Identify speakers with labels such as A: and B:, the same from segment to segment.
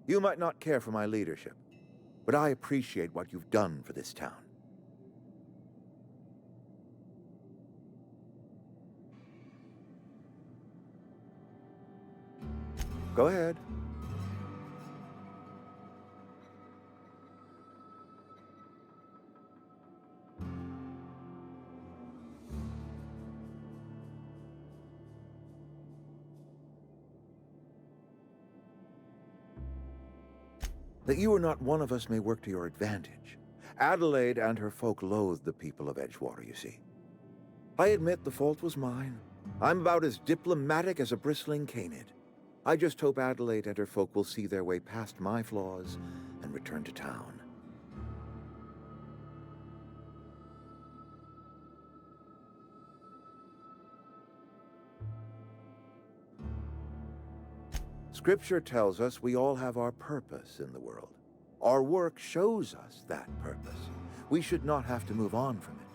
A: You might not care for my leadership, but I appreciate what you've done for this town. Go ahead. That you are not one of us may work to your advantage. Adelaide and her folk loathe the people of Edgewater, you see. I admit the fault was mine. I'm about as diplomatic as a bristling canid. I just hope Adelaide and her folk will see their way past my flaws and return to town. Scripture tells us we all have our purpose in the world. Our work shows us that purpose. We should not have to move on from it.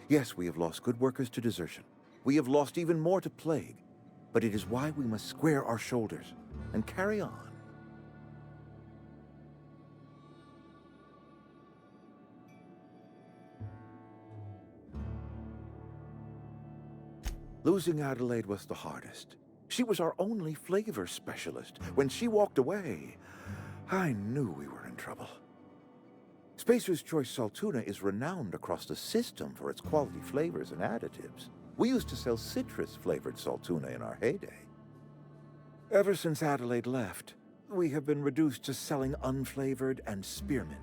A: Yes, we have lost good workers to desertion. We have lost even more to plague. But it is why we must square our shoulders and carry on. Losing Adelaide was the hardest. She was our only flavor specialist. When she walked away, I knew we were in trouble. Spacer's Choice Saltuna is renowned across the system for its quality flavors and additives. We used to sell citrus-flavored Saltuna in our heyday. Ever since Adelaide left, we have been reduced to selling unflavored and spearmint.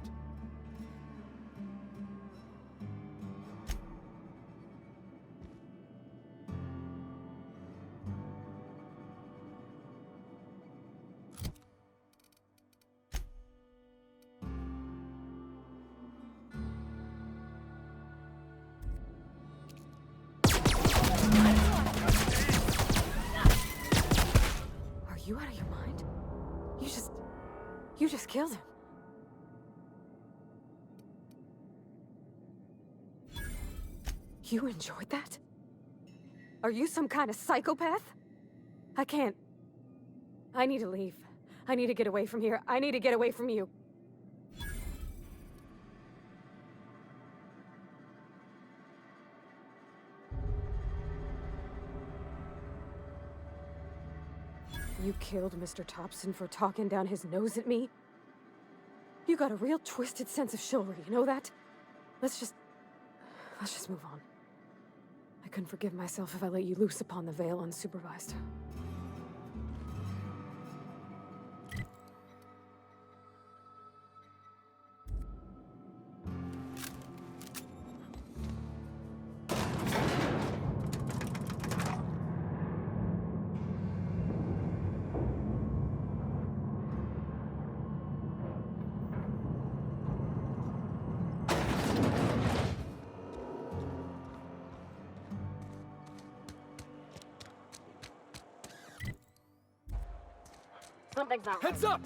B: Are you out of your mind? You just killed him. You enjoyed that? Are you some kind of psychopath? I can't. I need to leave. I need to get away from here. I need to get away from you. You killed Mr. Thompson for talking down his nose at me? You got a real twisted sense of chivalry, you know that? Let's just move on. I couldn't forgive myself if I let you loose upon the Vale unsupervised. Something's not right.
C: Heads up!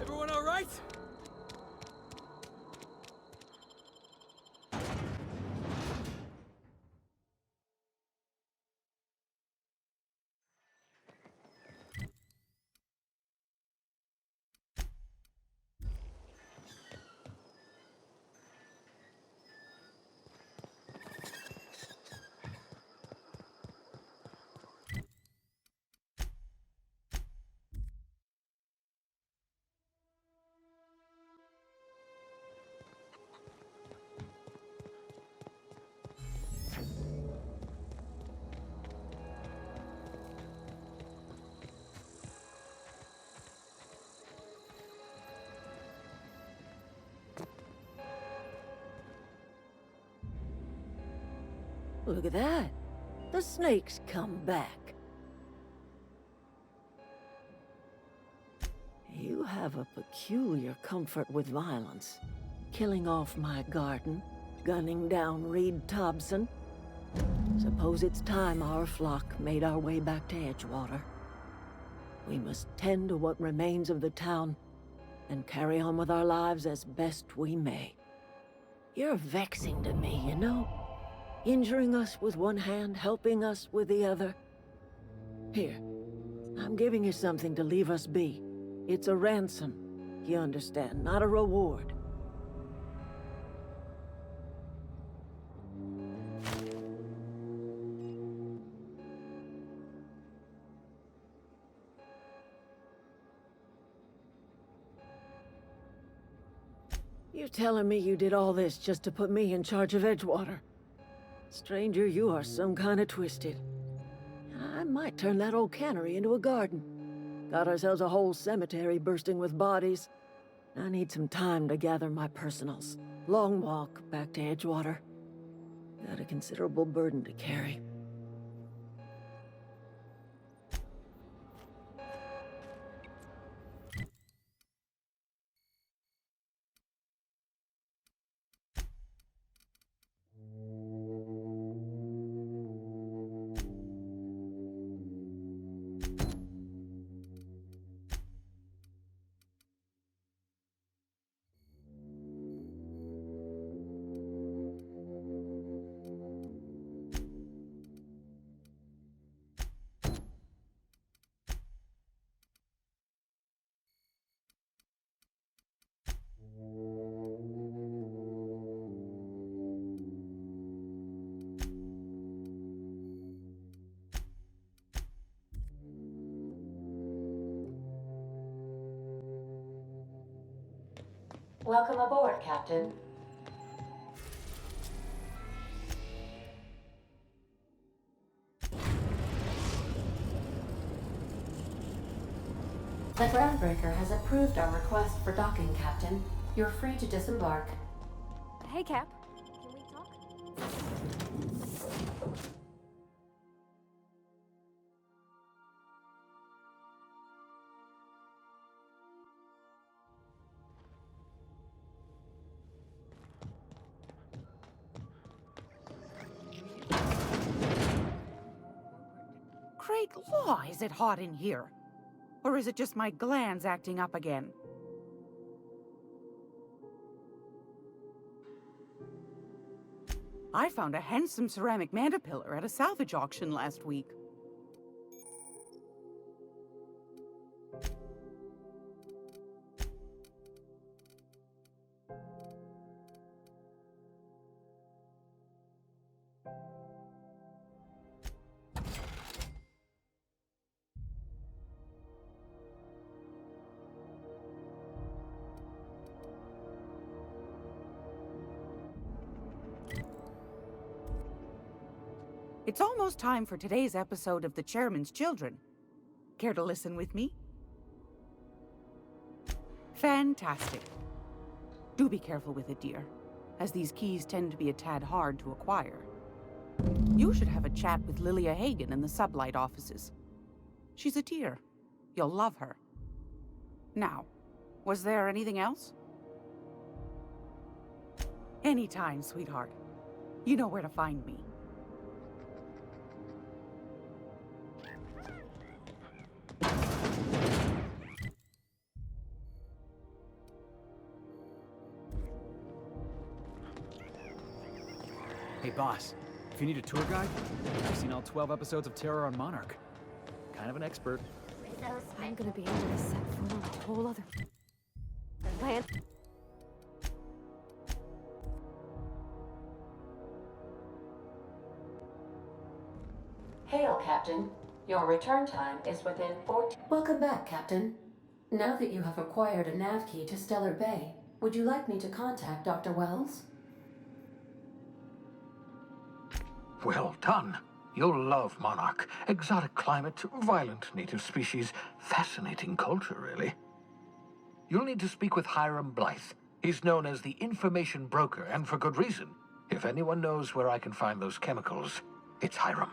C: Everyone all right?
D: Look at that. The snake's come back. You have a peculiar comfort with violence. Killing off my garden, gunning down Reed Thompson. Suppose it's time our flock made our way back to Edgewater. We must tend to what remains of the town and carry on with our lives as best we may. You're vexing to me, you know? Injuring us with one hand, helping us with the other. Here, I'm giving you something to leave us be. It's a ransom, you understand, not a reward. You're telling me you did all this just to put me in charge of Edgewater? Stranger, you are some kind of twisted. I might turn that old cannery into a garden. Got ourselves a whole cemetery bursting with bodies. I need some time to gather my personals. Long walk back to Edgewater. Got a considerable burden to carry.
E: Welcome aboard, Captain. The Groundbreaker has approved our request for docking, Captain. You're free to disembark.
B: Hey, Cap. Can we talk?
F: Great law, is it hot in here? Or is it just my glands acting up again? I found a handsome ceramic mandapillar at a salvage auction last week. It's almost time for today's episode of The Chairman's Children. Care to listen with me? Fantastic. Do be careful with it, dear, as these keys tend to be a tad hard to acquire. You should have a chat with Lilia Hagen in the sublight offices. She's a dear. You'll love her. Now, was there anything else? Anytime, sweetheart. You know where to find me.
C: Hey, boss. If you need a tour guide, I've seen all 12 episodes of Terror on Monarch. Kind of an expert.
B: I'm gonna be able to set foot on a whole other land.
E: Hail, Captain. Your return time is within 14... Welcome back, Captain. Now that you have acquired a nav key to Stellar Bay, would you like me to contact Dr. Wells?
G: Well done. You'll love Monarch. Exotic climate, violent native species, fascinating culture, really. You'll need to speak with Hiram Blythe. He's known as the information broker, and for good reason. If anyone knows where I can find those chemicals, it's Hiram.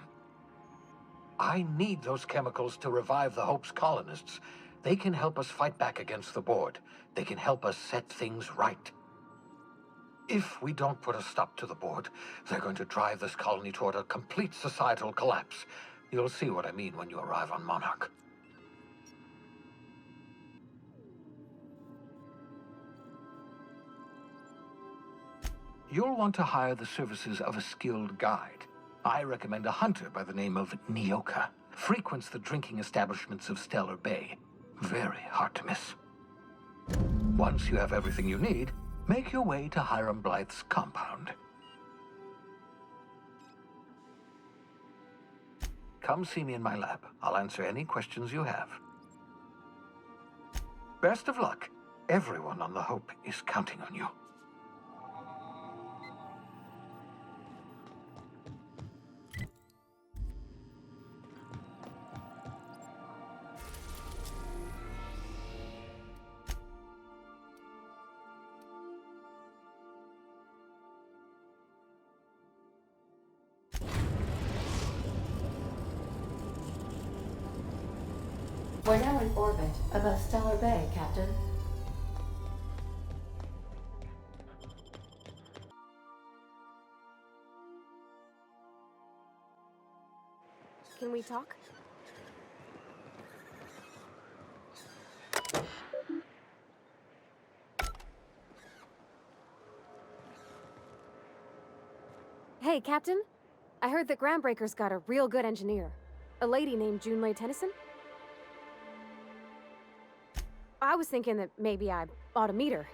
G: I need those chemicals to revive the Hope's colonists. They can help us fight back against the Board. They can help us set things right. If we don't put a stop to the Board, they're going to drive this colony toward a complete societal collapse. You'll see what I mean when you arrive on Monarch. you'll want to hire the services of a skilled guide. I recommend a hunter by the name of Nyoka. Frequents the drinking establishments of Stellar Bay. Very hard to miss. Once you have everything you need, make your way to Hiram Blythe's compound. Come see me in my lab. I'll answer any questions you have. Best of luck. Everyone on the Hope is counting on you.
E: We're now in orbit above Stellar Bay, Captain.
B: Can we talk? Hey, Captain. I heard that Groundbreaker's got a real good engineer. A lady named Junlei Tennyson. I was thinking that maybe I ought to meet her.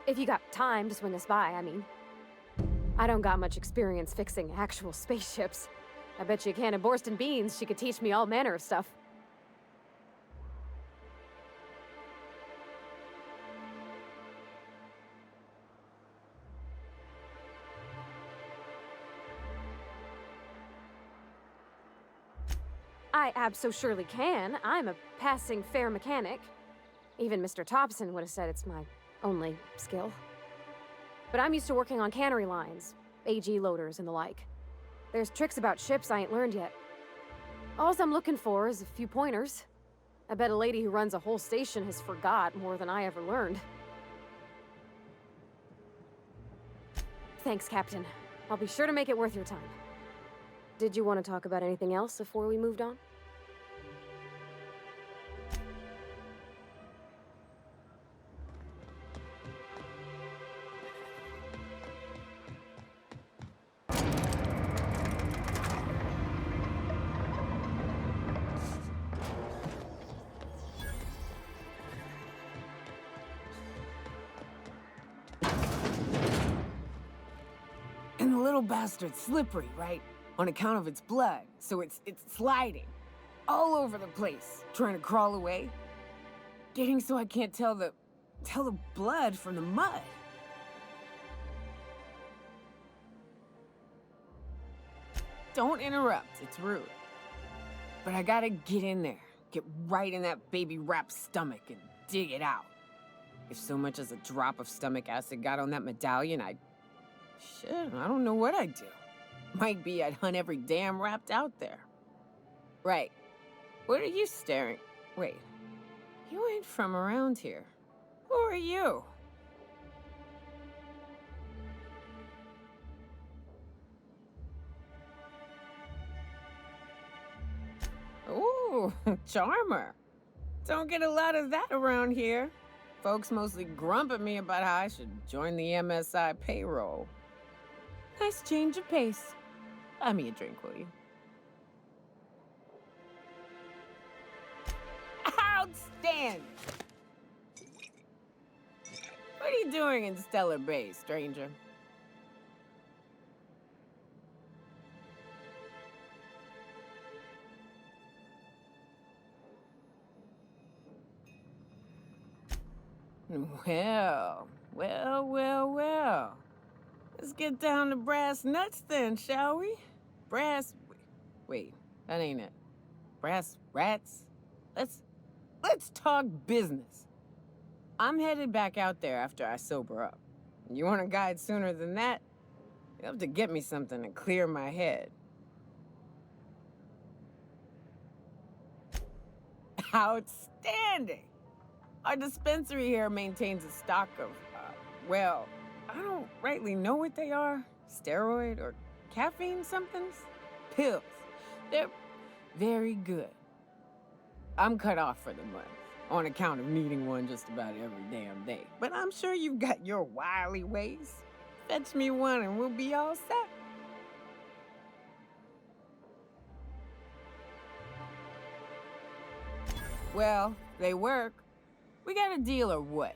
B: If you got time to swing us by, I mean. I don't got much experience fixing actual spaceships. I bet you a can of Borston beans she could teach me all manner of stuff. I abso-surely can. I'm a passing fair mechanic. Even Mr. Thompson would have said it's my only skill. But I'm used to working on cannery lines, AG loaders and the like. There's tricks about ships I ain't learned yet. All I'm looking for is a few pointers. I bet a lady who runs a whole station has forgot more than I ever learned. Thanks, Captain. I'll be sure to make it worth your time. Did you want to talk about anything else before we moved on?
F: And the little bastard's slippery, right? On account of its blood, so it's sliding. All over the place, trying to crawl away. Getting so I can't tell the blood from the mud. Don't interrupt, it's rude. But I gotta get in there, get right in that baby rap's stomach and dig it out. If so much as a drop of stomach acid got on that medallion, shit, I don't know what I'd do. Might be I'd hunt every damn rapt out there. Right. What are you staring? Wait. You ain't from around here. Who are you? Ooh, charmer. Don't get a lot of that around here. Folks mostly grump at me about how I should join the MSI payroll. Nice change of pace. Buy me a drink, will you? Outstanding! What are you doing in Stellar Bay, stranger? Well. Let's get down to brass nuts then, shall we? Wait, that ain't it. Brass rats? Let's talk business. I'm headed back out there after I sober up. You want a guide sooner than that? You have to get me something to clear my head. Outstanding! Our dispensary here maintains a stock of, well, I don't rightly know what they are. Steroid or caffeine somethings? Pills. They're very good. I'm cut off for the month, on account of needing one just about every damn day. But I'm sure you've got your wily ways. Fetch me one and we'll be all set. Well, they work. We got a deal or what?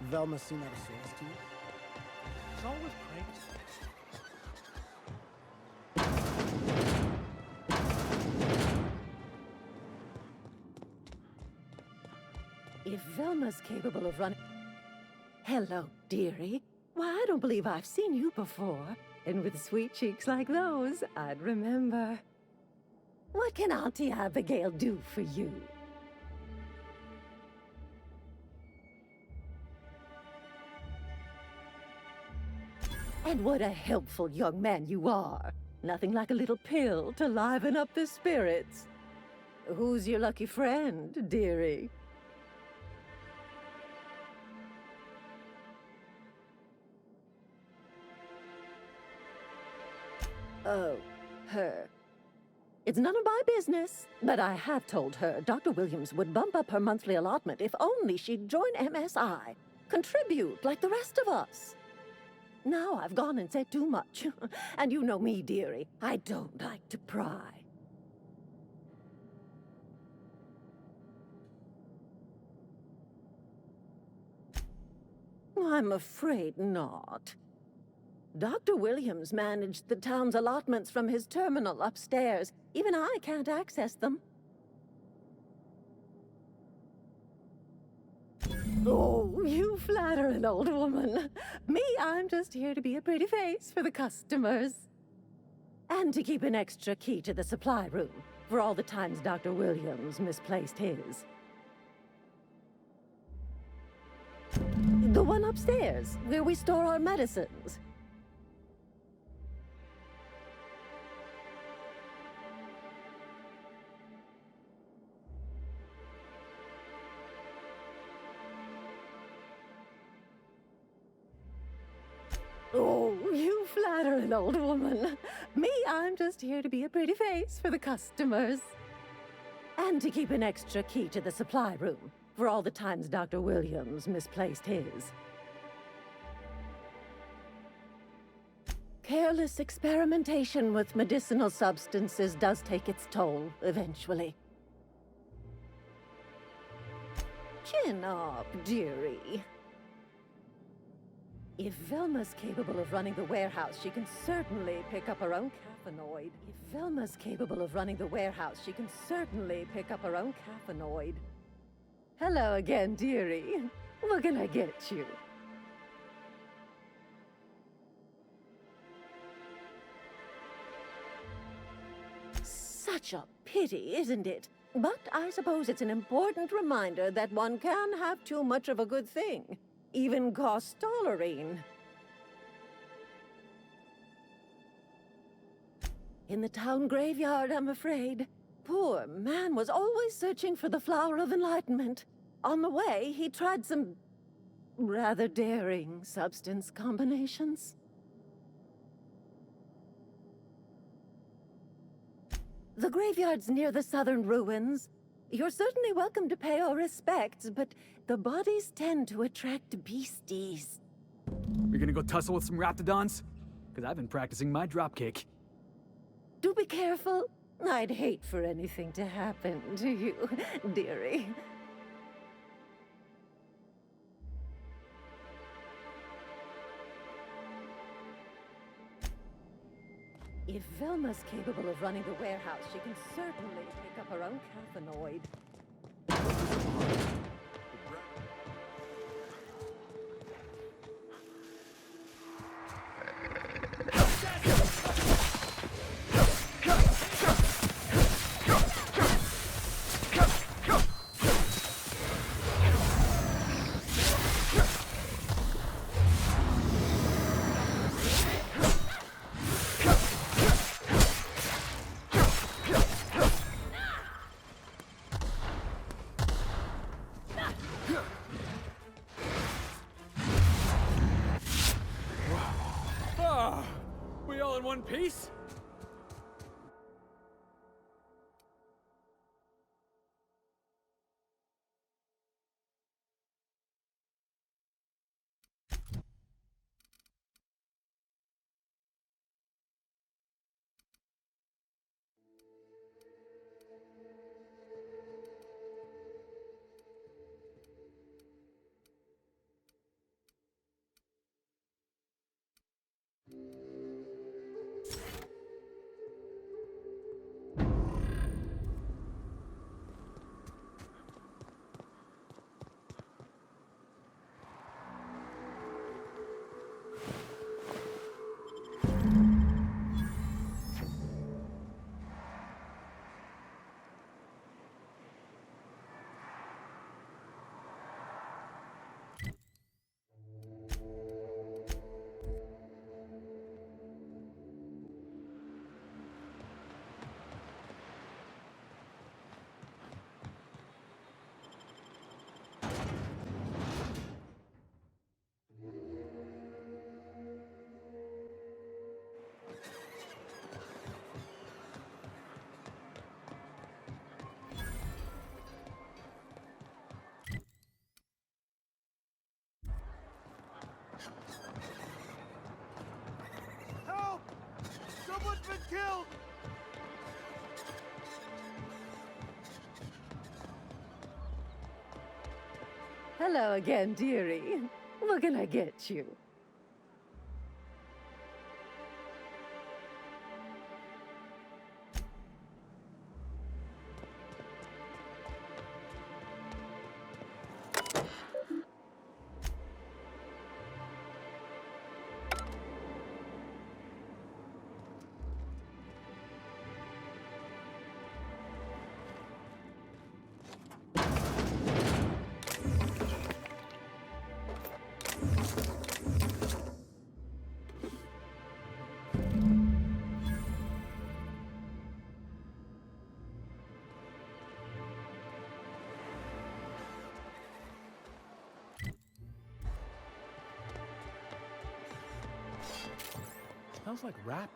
H: Velma seen that as source to you? It's always pranked.
D: If Velma's capable of running... Hello, dearie. Why, I don't believe I've seen you before. And with sweet cheeks like those, I'd remember. What can Auntie Abigail do for you? And what a helpful young man you are. Nothing like a little pill to liven up the spirits. Who's your lucky friend, dearie? Oh, her. It's none of my business, but I have told her Dr. Williams would bump up her monthly allotment if only she'd join MSI. Contribute like the rest of us. Now I've gone and said too much. And you know me, dearie. I don't like to pry. I'm afraid not. Dr. Williams managed the town's allotments from his terminal upstairs. Even I can't access them. Oh, you flatter an old woman. Me, I'm just here to be a pretty face for the customers. And to keep an extra key to the supply room, for all the times Dr. Williams misplaced his. The one upstairs, where we store our medicines. Oh, you flatter an old woman. Me, I'm just here to be a pretty face for the customers. And to keep an extra key to the supply room, for all the times Dr. Williams misplaced his. Careless experimentation with medicinal substances does take its toll, eventually. Chin up, dearie. If Velma's capable of running the warehouse, she can certainly pick up her own caffeinoid. If Velma's capable of running the warehouse, she can certainly pick up her own caffeinoid. Hello again, dearie. What can I get you? Such a pity, isn't it? But I suppose it's an important reminder that one can have too much of a good thing. Even cost tolerine. In the town graveyard, I'm afraid. Poor man was always searching for the flower of enlightenment. On the way, he tried some rather daring substance combinations. The graveyard's near the southern ruins. You're certainly welcome to pay our respects, but the bodies tend to attract beasties.
C: You're gonna go tussle with some raptidons? Because I've been practicing my dropkick.
D: Do do be careful. I'd hate for anything to happen to you, dearie. If Velma's capable of running the warehouse, she can certainly pick up her own cathanoid.
C: We all in one piece?
I: Help! Someone's been killed!
D: Hello again, dearie. What can I get you?
C: Smells like rap.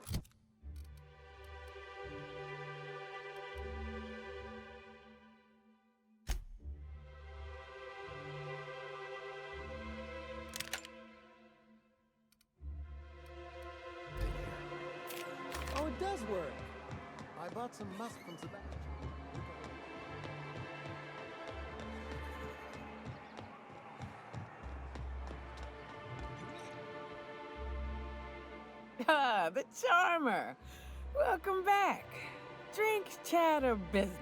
I: Oh, it does work. I bought some musk from Sebastian.
F: Ah, the charmer. Welcome back. Drink, chat, or business?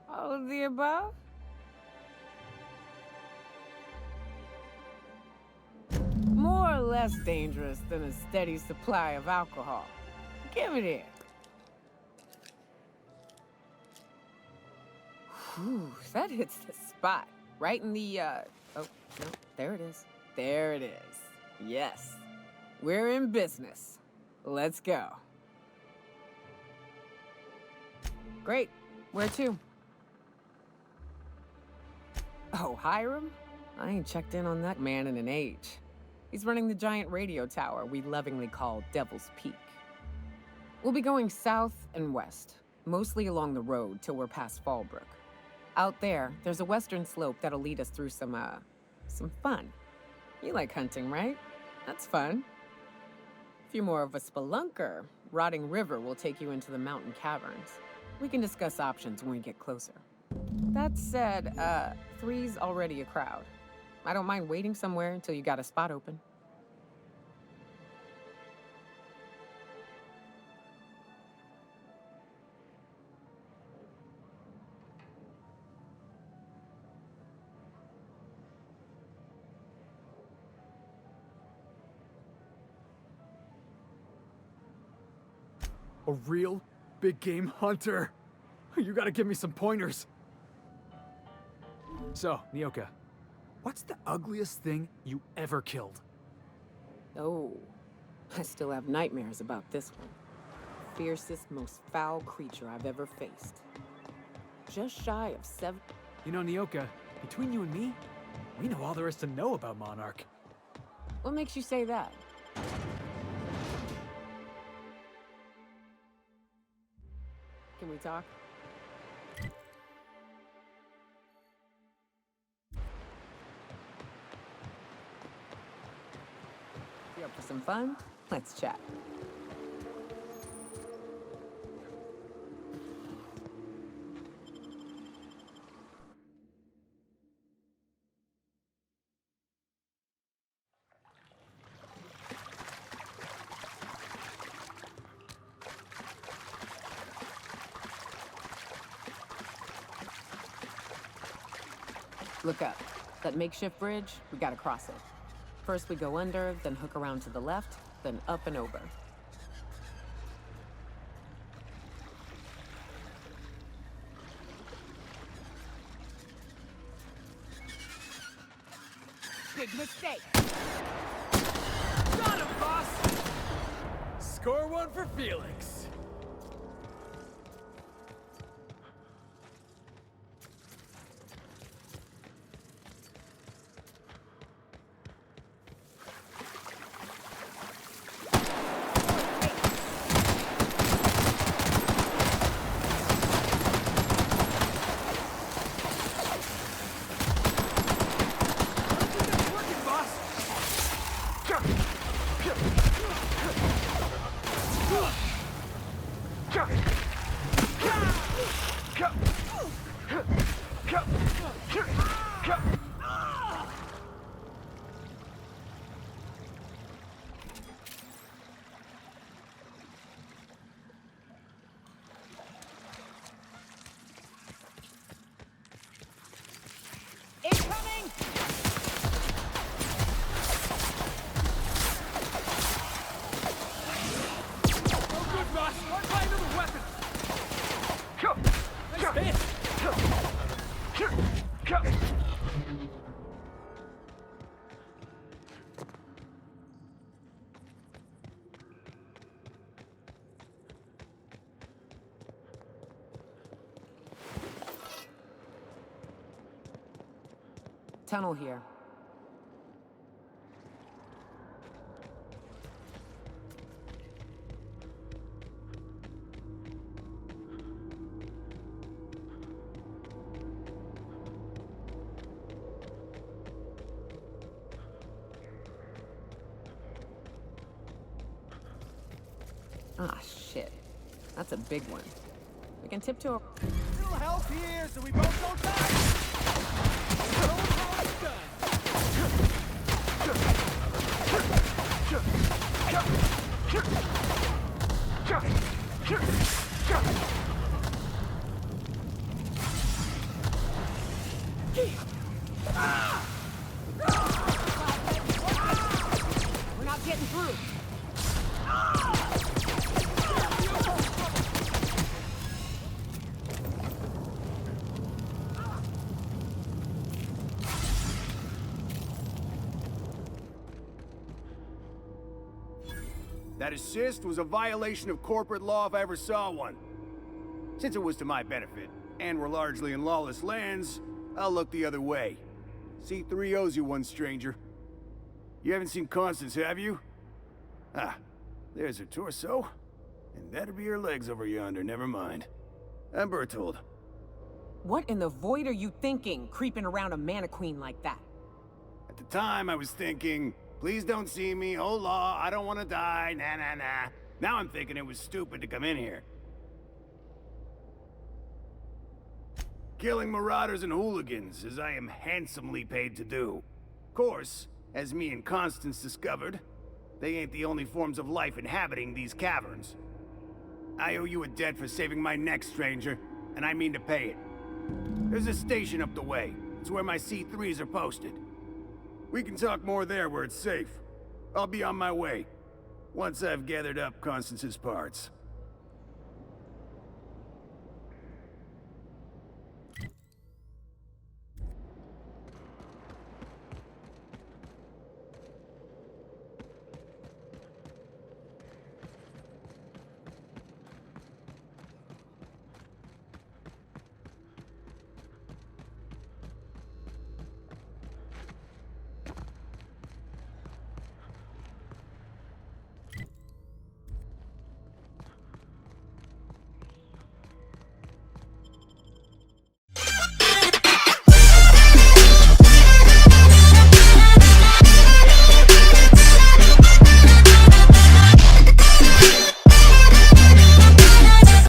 F: All of the above? More or less dangerous than a steady supply of alcohol. Give it here. Whew, that hits the spot. Right in the, oh, no, there it is. There it is. Yes. We're in business. Let's go. Great. Where to? Oh, Hiram? I ain't checked in on that man in an age. He's running the giant radio tower we lovingly call Devil's Peak. We'll be going south and west, mostly along the road till we're past Fallbrook. Out there, there's a western slope that'll lead us through some fun. You like hunting, right? That's fun. If you're more of a spelunker, Rotting River will take you into the mountain caverns. We can discuss options when we get closer. That said, 3's already a crowd. I don't mind waiting somewhere until you got a spot open.
C: A real big game hunter. You gotta give me some pointers. So, Nyoka, what's the ugliest thing you ever killed?
F: Oh, I still have nightmares about this one. Fiercest, most foul creature I've ever faced. Just shy of 7...
C: You know, Nyoka, between you and me, we know all there is to know about Monarch.
F: What makes you say that? Can we talk? You up for some fun? Let's chat. Look up. That makeshift bridge, we gotta cross it. First we go under, then hook around to the left, then up and over. Big mistake!
C: Got him, boss! Score one for Felix.
F: Tunnel here. Ah, shit. That's a big one. We can tiptoe.
I: Little help here so we both don't die!
F: We're not getting through.
J: That assist was a violation of corporate law if I ever saw one. Since it was to my benefit, and we're largely in lawless lands, I'll look the other way. C3 owes you one, stranger. You haven't seen Constance, have you? Ah, there's her torso. And that'll be her legs over yonder, never mind. I'm Bertold.
F: What in the void are you thinking, creeping around a mannequin like that?
J: At the time, I was thinking, please don't see me, oh law, I don't want to die, nah nah nah. Now I'm thinking it was stupid to come in here. Killing marauders and hooligans, as I am handsomely paid to do. Of course, as me and Constance discovered, they ain't the only forms of life inhabiting these caverns. I owe you a debt for saving my neck, stranger, and I mean to pay it. There's a station up the way. It's where my C3s are posted. We can talk more there where it's safe. I'll be on my way, once I've gathered up Constance's parts.